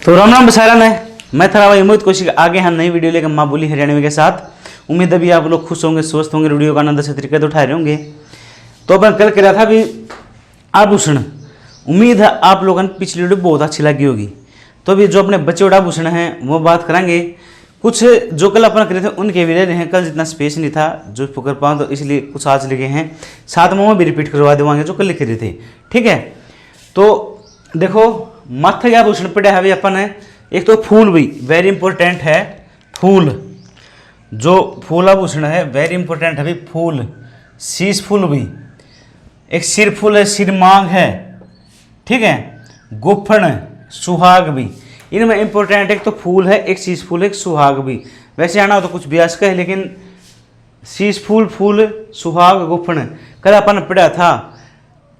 तो राम राम बसारा मैं था भाई उम्मीद कोशिश आगे हम नई वीडियो लेकर माँ बोली हरियाणवी के साथ। उम्मीद अभी आप लोग खुश होंगे, स्वस्थ होंगे, वीडियो का आनंद से तरीके से उठा रहे होंगे। तो अपन कल कह रहा था अभी आभूषण, उम्मीद है आप लोगों ने पिछली वीडियो बहुत अच्छी लगी होगी। तो अभी जो अपने बच्चे उड़ा आभूषण हैं वो बात करेंगे। कुछ जो कल अपन करे थे उनके भी रहे हैं, कल जितना स्पेस नहीं था जो पकड़ पाऊँ, तो इसलिए कुछ आज लिखे हैं, साथ में वो भी रिपीट करवा देवाएंगे जो कल लिखे रहे थे। ठीक है, तो देखो माथे के आभूषण पड़े है अभी अपन है। एक तो फूल भी वेरी इंपॉर्टेंट है, फूल जो फूल आभूषण है वेरी इंपॉर्टेंट है भी, फूल शीश फूल भी, एक सिर फूल है, सिर मांग है, ठीक है, गुफन सुहाग भी, इनमें इंपॉर्टेंट एक तो फूल है, एक शीश फूल है, एक सुहाग भी। वैसे आना हो तो कुछ ब्यास का है, लेकिन शीश फूल, फूल, सुहाग, गुफन कल अपन पढ़ा था।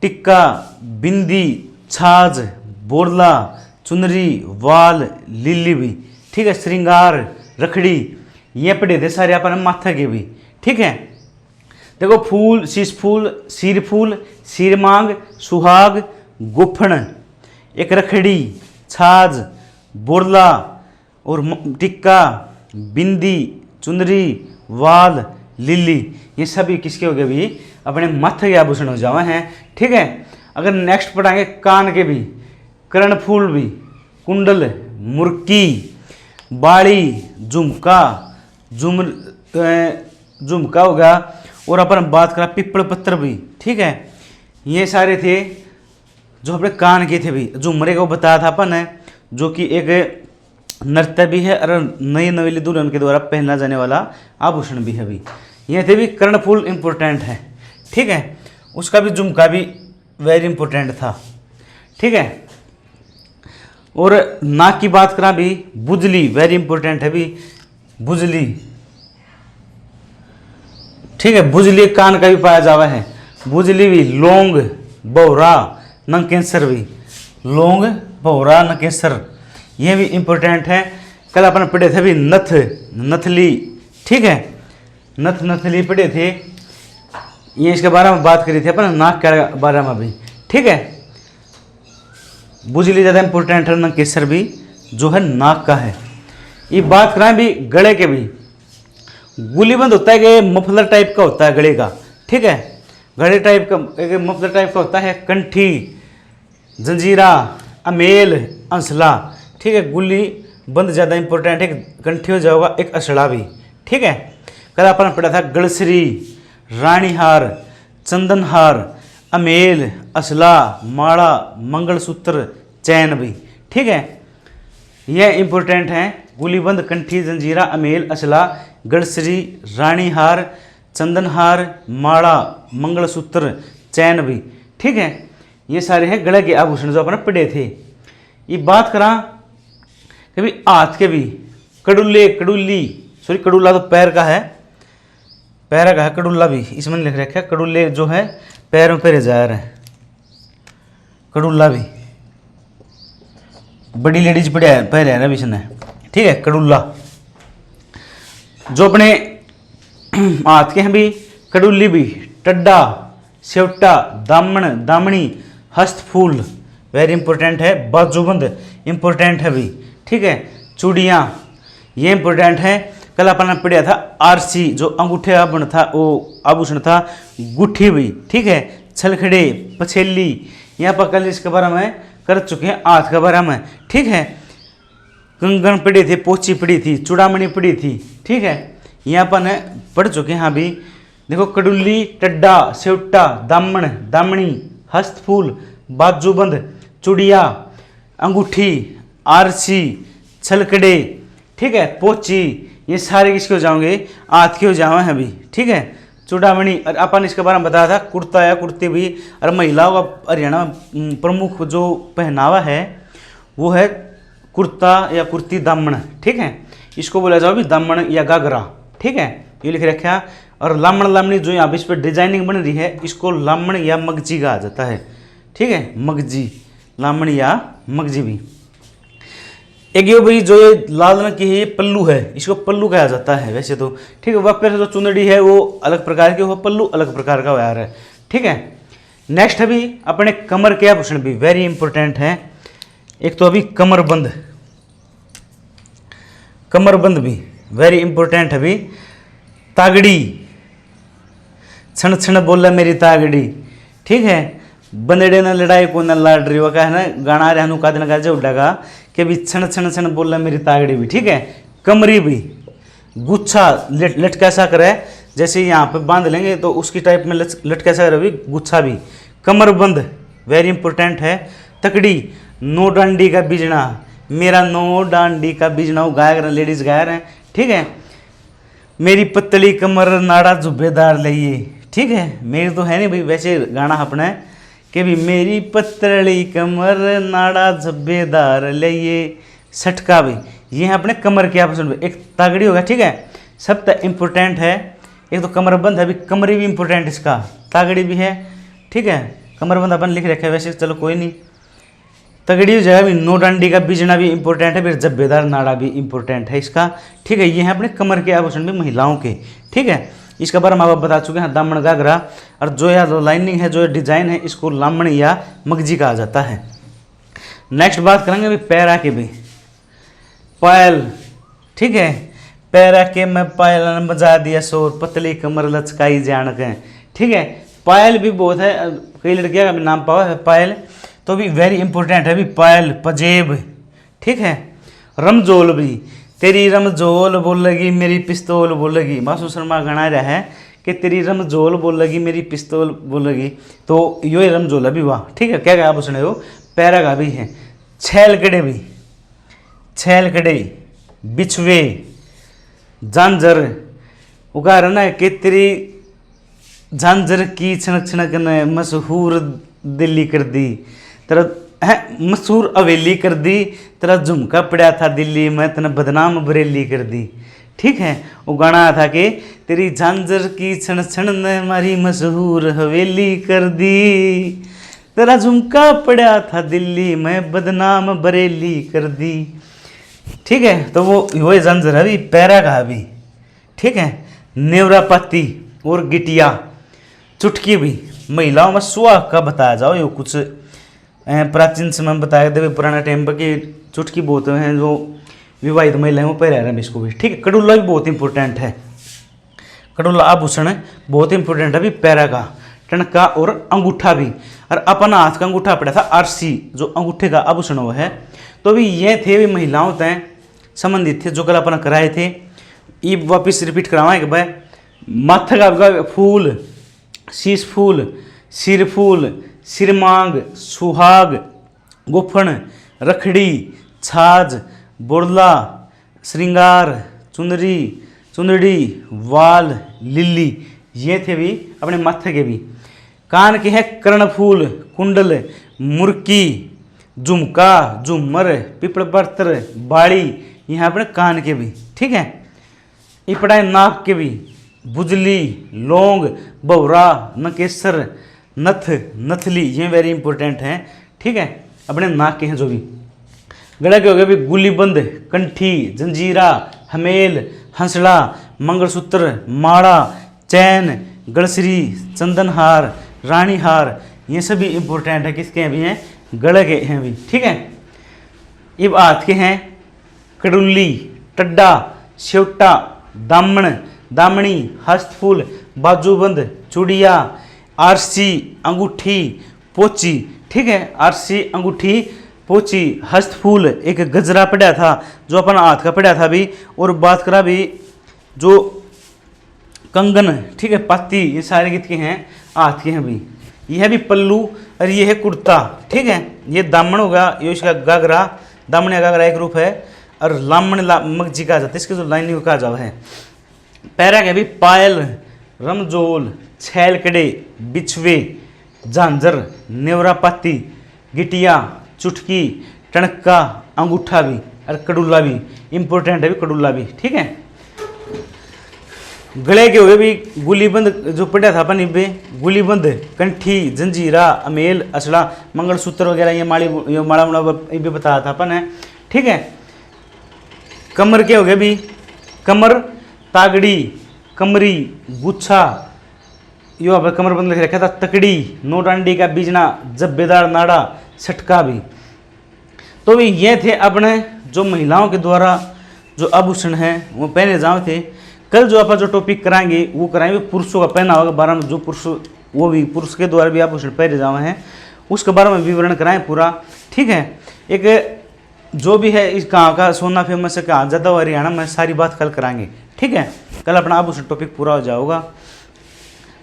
टिक्का, बिंदी, छाछ, बोरला, चुनरी, वाल, लिली भी, ठीक है, श्रृंगार, रखड़ी, ये पढ़े थे सारे अपन माथा के भी। ठीक है, देखो फूल, शीश फूल, सिर फूल, सिर मांग, सुहाग, गुफन, एक रखड़ी, छाछ, बोरला और टिक्का, बिंदी, चुनरी, वाल, लिली, ये सभी किसके हो गए भी अपने माथे के आभूषण हो जावे हैं। ठीक है, अगर नेक्स्ट पढ़ाएंगे कान के भी, कर्ण फूल भी, कुंडल, मुर्की, बाड़ी, झुमका, झुमका होगा, और अपन बात करा पिपल पत्थर भी। ठीक है, ये सारे थे जो अपने कान के थे भी। झुमरे को बताया था अपन है, जो कि एक नृत्य भी है और नई नवेली दुल्हन के द्वारा पहना जाने वाला आभूषण भी है भी। ये थे भी कर्णफूल इंपॉर्टेंट है। ठीक है, उसका भी झुमका भी वेरी इंपॉर्टेंट था। ठीक है, और नाक की बात करा भी, बुजली वेरी इंपॉर्टेंट है भी, बुजली। ठीक है, बुजली कान का भी पाया जावा है, बुजली भी, लौंग, बहुरा, नंकेसर भी, लौंग, बहुरा, नंकेसर, ये भी इंपॉर्टेंट है। कल अपन पढ़े थे भी नथ, नथली। ठीक है, नथ नथली पढ़े थे, ये इसके बारे में बात करी थी अपन नाक के बारे में भी। ठीक है, बुजली ज़्यादा इंपॉर्टेंट है, नंकेसर भी जो है नाक का है। ये बात कराएं भी गले के भी, गुलीबंद होता है कि मफलर टाइप का होता है गले का। ठीक है, गले टाइप का एक मफलर टाइप का होता है, कंठी, जंजीरा, अमेल, अंसला। ठीक है, गुली बंद ज़्यादा इंपॉर्टेंट है, कंठी हो जाएगा, एक असड़ा भी। ठीक है, कल अपन पढ़ा था गलसरी, रानीहार, चंदनहार, अमेल, असला, माला, मंगलसूत्र, चैन भी। ठीक है, यह इंपॉर्टेंट है, गुलीबंद, कंठी, जंजीरा, अमेल, असला, गड़सरी, रानीहार, चंदनहार, माला, मंगलसूत्र, चैन भी। ठीक है, ये सारे हैं गले के आभूषण जो अपन पढ़े थे। ये बात करा कभी हाथ के भी, कड़ुल्ले, कड़ुल्ली, सॉरी कड़ुल्ला तो पैर का है, पैर का है, कड़ुल्ला भी इसमें लिख रखा है। कड़ुल्ले जो है पैर में पहरे जा रहे हैं, कड़ुल्ला भी बड़ी लेडीज पहले है ना इसने। ठीक है, कड़ुल्ला जो अपने हाथ के हैं भी, कड़ुल्ली भी, टड्डा, सेवटा, दामन, दामनी, हस्तफूल वेरी इंपॉर्टेंट है, बाजूबंद इंपॉर्टेंट है भी। ठीक है, चूड़ियाँ ये इंपॉर्टेंट है। कल अपन ने पढ़ा था आरसी जो अंगूठे आभूषण था, वो आभूषण था, गुट्ठी भी। ठीक है, छलखड़े, पछेली, यहाँ पर कल इसके बारे में कर चुके हैं, हाथ के बारे में। ठीक है, कंगन पड़ी थी, पोची पड़ी थी, चूड़ामणि पड़ी थी। ठीक है, यहाँ पर ने पढ़ चुके हैं। हाँ भी देखो, कड़ुल्ली, टड्डा, सेवटा, दामन, दामनी, हस्तफूल, बाजूबंद, चूड़िया, अंगूठी, आरसी, छलकड़े, ठीक है, पोची, ये सारे किसके हो जाओगे, हाथ के हो जावे हैं अभी। ठीक है, चूड़ामणि, और अपन इसके बारे में बताया था कुर्ता या कुर्ती भी। और महिलाओं का हरियाणा प्रमुख जो पहनावा है वो है कुर्ता या कुर्ती, दामन। ठीक है, इसको बोला जाओ भी दामन या घाघरा। ठीक है, ये लिख रखा। और लामण, लामणी जो यहाँ इस पर डिजाइनिंग बन रही है, इसको लामण या मगजी कहा जाता है। ठीक है, मगजी, लामण या मगजी भी। एक ये भाई जो ये लाल रंग की है, ये पल्लू है, इसको पल्लू कहा जाता है वैसे तो। ठीक है, वह पे जो चुंदड़ी है वो अलग प्रकार की, वो पल्लू अलग प्रकार का यार है। ठीक है, नेक्स्ट अभी अपने कमर के आभूषण भी वेरी इंपॉर्टेंट है। एक तो अभी कमरबंद, कमरबंद भी वेरी इंपॉर्टेंट है भी। तागड़ी, छण छण बोला मेरी तागड़ी, ठीक है। बंदड़े न लड़ाई को न लाड रही, वो का है ना गाना रहनु का दिन का जो उड़ेगा कि भी छण छण छण बोला मेरी तागड़ी भी, ठीक है। कमरी भी, गुच्छा लटका सा करे, जैसे यहाँ पे बांध लेंगे तो उसकी टाइप में लटका सा करे भी, गुच्छा भी। कमरबंद वेरी इंपॉर्टेंट है। तकड़ी, नो डांडी का बिजना, मेरा नो डांडी का बिजना, वो गायक रहे, लेडीज गायक हैं, ठीक है। मेरी पतली कमर नाड़ा जुब्बेदार लइए, ठीक है। मेरी तो है नहीं भाई, वैसे गाना अपना है कि भी मेरी पतली कमर नाड़ा जुब्बेदार लइए। सटका भी, ये है अपने कमर के आपस में। एक तागड़ी होगा, ठीक है। सब तक इम्पोर्टेंट है। एक तो कमरबंद है, अभी कमरी भी इम्पोर्टेंट इसका, तागड़ी भी है, ठीक है। कमरबंद अपन लिख रखे है वैसे, चलो कोई नहीं। तगड़ी जगह भी, नो डांडी का बिजना भी इंपॉर्टेंट है, फिर जब्बेदार नाड़ा भी इंपॉर्टेंट है इसका, ठीक है। ये है अपने कमर के आभूषण भी महिलाओं के, ठीक है। इसका बारे में आप बता चुके हैं, दामन घाघरा। और जो यह लाइनिंग है, जो डिजाइन है, इसको लामण या मगजी कहा जाता है। नेक्स्ट बात करेंगे अभी पैरा के भी। पायल, ठीक है। पैरा के मैं पायल ने बजा दिया शोर, पतली कमर लचकाई जान के, ठीक है। पायल भी बहुत है, कई लड़कियां का भी नाम पावा है पायल, तो भी वेरी इंपॉर्टेंट है भी। पायल, पजेब, ठीक है। रमजोल भी, तेरी रमजोल बोलेगी मेरी पिस्तौल बोलेगी। मासूम शर्मा गाना रहा है कि तेरी रमजोल बोलेगी मेरी पिस्तौल बोलेगी, तो यो रमजोल अभी वाह, ठीक है। क्या आप सुने हो, पैरा का भी है। छैलकड़े भी, छैलकड़े, बिछवे, झांझर, उगार ना कि तेरी झांझर की छनक छनक ने मशहूर दिल्ली कर दी, तेरा मशहूर अवेली कर दी, तेरा झुमका पड़ा था दिल्ली में, तेने बदनाम बरेली कर दी, ठीक है। वो गाना था कि तेरी झांझर की छन छन ने हमारी मशहूर हवेली कर दी, तेरा झुमका पड़ा था दिल्ली में, बदनाम बरेली कर दी, ठीक है। तो वो झांझर है भी, पैरा का भी, ठीक है। नेवरापाती और गिटिया, चुटकी भी महिलाओं में सुहाग का बताया जाओ। ये कुछ प्राचीन समय में बताया देवे पुराने टाइम पर कि चुटकी बहुत हैं जो विवाहित महिलाएं वो पहले रहे इसको भी, ठीक है। कड़ुल्ला भी बहुत इंपॉर्टेंट है, कड़ुल्ला आभूषण बहुत इंपॉर्टेंट है भी। पैरा का, टणका और अंगूठा भी। और अपना हाथ का अंगूठा पड़ा था आरसी, जो अंगूठे का आभूषण वो है, तो भी ये थे भी महिलाओं तय संबंधित थे, जो कल अपना कराए थे। ये वापिस रिपीट करावा कि भाई माथा का फूल, शीश फूल, सिर फूल, सिरमांग, सुहाग, गुफन, रखड़ी, छाज, बोरला, श्रृंगार, चुनरी, चुनड़ी, वाल, लिल्ली, ये थे भी अपने माथे के भी। कान के हैं कर्णफूल, कुंडल, मुर्की, झुमका, झूमर, पिपड़ पत्र, बाड़ी, यहाँ अपने कान के भी, ठीक है। ये पढ़ाए नाक के भी, बुजली, लौंग, बवरा, नकेसर, नथ, नथली, ये वेरी इंपॉर्टेंट हैं, ठीक है। अपने नाक के हैं जो भी। गला के हो गए भी, गुलीबंद, कंठी, जंजीरा, हमेल, हंसड़ा, मंगलसूत्र, माड़ा, चैन, गड़सरी, चंदनहार, रानीहार, ये सभी इंपॉर्टेंट है। किसके भी हैं, गले के हैं भी, ठीक है। ये हाथ के हैं कड़ुल्ली, टड्डा, सेवटा, दामन, दामनी, हस्तफूल, बाजूबंद, चूड़िया, आरसी, अंगूठी, पोची, ठीक है। आरसी, अंगूठी, पोची, हस्तफूल, एक गजरा पड़ा था जो अपना हाथ का पड़ा था भी। और बात करा भी जो कंगन, ठीक है, पाती, ये सारे कितके हैं, हाथ के हैं भी। यह भी पल्लू और ये है कुर्ता, ठीक है। ये दामन होगा, ये इसका घाघरा, दामन या घाघरा एक रूप है। और लामण मगजी कहा जाता है, इसके जो लाइनिंग कहा जाता है। पैरा के भी पायल, रमजोल, छैलकड़े, बिछवे, झांझर, नेवरापाती, गिटिया, चुटकी, टणका, अंगूठा भी और कड़ुल्ला भी इंपॉर्टेंट है भी, कड़ुल्ला भी, ठीक है। गले के हुए भी गुलीबंद जो पड़ा था अपन इबे, गुलीबंद, कंठी, जंजीरा, अमेल, असड़ा, मंगलसूत्र वगैरह, ये माड़ा मुड़ा इबे बताया था अपन है, ठीक है। कमर के हो गए भी, कमर, तागड़ी, कमरी, गुच्छा, यो अब कमरबंद लिख रखा था। तकड़ी, नो डांडी का बीजना, जब्बेदार नाड़ा, सटका भी। तो भी ये थे अपने जो महिलाओं के द्वारा जो आभूषण है वो पहने जाओ थे। कल जो आप जो टॉपिक कराएंगे वो कराएंगे पुरुषों का पहनावा के बारे में, जो पुरुष वो भी पुरुष के द्वारा भी आभूषण पहने जाए हैं उसके बारे में विवरण कराएं पूरा। ठीक है, एक जो भी है इस कहाँ का सोना फेमस है, कहाँ ज़्यादा हरियाणा में, सारी बात कल कराएंगे। ठीक है, कल अपना आभूषण टॉपिक पूरा हो जाएगा।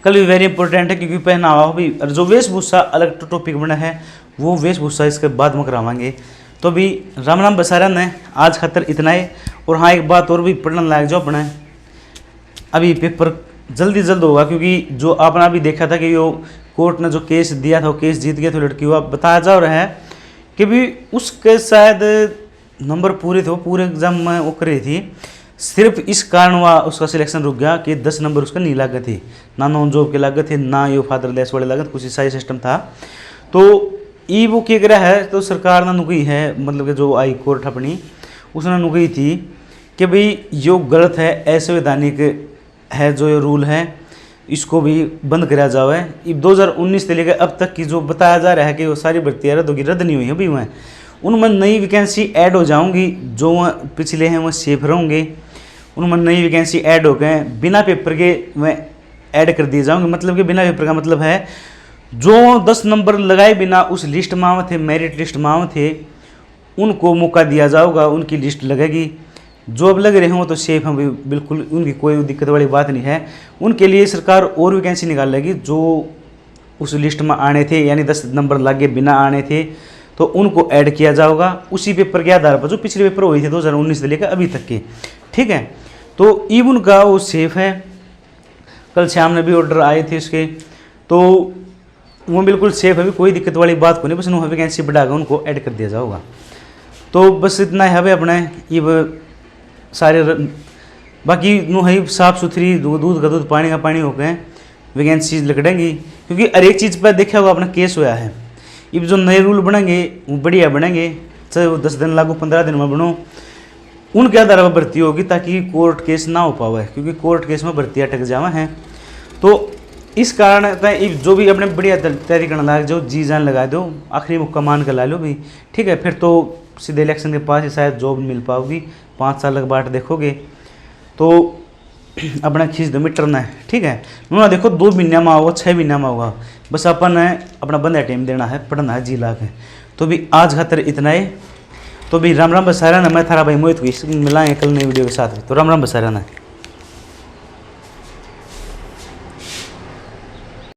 कल भी वेरी इंपॉर्टेंट है क्योंकि पहनावा भी, और जो वेशभूषा अलग टॉपिक बना है वो वेशभूषा इसके बाद में करावाएंगे। तो अभी राम राम बसारन है, आज खातर इतना ही। और हाँ, एक बात और भी पढ़ने लायक जो अपना है, अभी पेपर जल्दी होगा क्योंकि जो आपने अभी देखा था कि वो कोर्ट ने जो केस दिया था वो केस जीत गया था लड़की को। अब बताया जा रहा है कि भी उसके शायद नंबर पूरे थे, वो पूरे एग्जाम में वो कर रही थी, सिर्फ इस कारण वह उसका सिलेक्शन रुक गया कि 10 नंबर उसका नहीं लागत थे, ना नॉन जॉब के लागत थे, ना ये फादर लेस वाले लागत, कुछ ऐसा ही सिस्टम था। तो ई वो क्या करा है, तो सरकार ने नुकई है, मतलब कि जो आई कोर्ट अपनी उसने नुकई थी कि भाई यो गलत है, असंवैधानिक है जो ये रूल है, इसको भी बंद कराया जाए। ये 2019 से लेकर अब तक की जो बताया जा रहा है कि वो सारी भर्तियाँ रद्द नहीं हुई हैं, अभी वह उनमें नई वैकेंसी ऐड हो जाऊंगी, जो पिछले हैं वो सेफ रहेंगे, उनमें नई वैकेंसी ऐड हो गए, बिना पेपर के मैं ऐड कर दिए जाऊंगे। मतलब कि बिना पेपर का मतलब है जो 10 नंबर लगाए बिना उस लिस्ट में थे, मेरिट लिस्ट में थे, उनको मौका दिया जाएगा, उनकी लिस्ट लगेगी। जो अब लग रहे हैं वो तो सेफ हैं बिल्कुल, उनकी कोई दिक्कत वाली बात नहीं है। उनके लिए सरकार और वैकेंसी निकाल लेगी जो उस लिस्ट में आने थे, यानी 10 नंबर लगे बिना आने थे, तो उनको ऐड किया जाएगा उसी पेपर के आधार पर जो पिछले पेपर हुए थे 2019 से लेकर अभी तक के। ठीक है, तो इवन का वो सेफ है। कल शाम में भी ऑर्डर आए थे उसके, तो वो बिल्कुल सेफ है, अभी कोई दिक्कत वाली बात को नहीं, बस उन्होंने वैकेंसी बढ़ाकर उनको ऐड कर दिया जाएगा। तो बस इतना है भाई अपने ये सारे बाकी नो है साफ़ सुथरी, दूध का दूध पानी का पानी हो गए, वैकेंसी लगेंगी क्योंकि हर एक चीज़ पर देखा होगा अपना केस हुआ है। अब जो नए रूल बनेंगे वो बढ़िया बनेंगे, चाहे वो 10 दिन लागू 15 दिन में बनो, उनके आधार पर भर्ती होगी ताकि कोर्ट केस ना हो पावे, क्योंकि कोर्ट केस में भर्ती अटक जावा है। तो इस कारण जो भी अपने बढ़िया तैयारी करना लगा, जो जी जान लगा दो, आखिरी मुक्का मान कर ला लो भी। ठीक है, फिर तो सीधे इलेक्शन के पास ही शायद जॉब मिल पाओगी, 5 साल के बाद देखोगे तो अपना खींच दो मीटर ना। ठीक है, ना देखो 2 महीना में होगा, 6 महीना में होगा, बस अपन है अपना बंदा टाइम देना है, पढ़ना है, जी ला के। तो भी आज खातर इतना ही। तो भी राम राम बसारा ना, मैं थारा भाई मोहित को मिलाएंगे कल नई वीडियो के साथ। तो राम राम बसारा ना।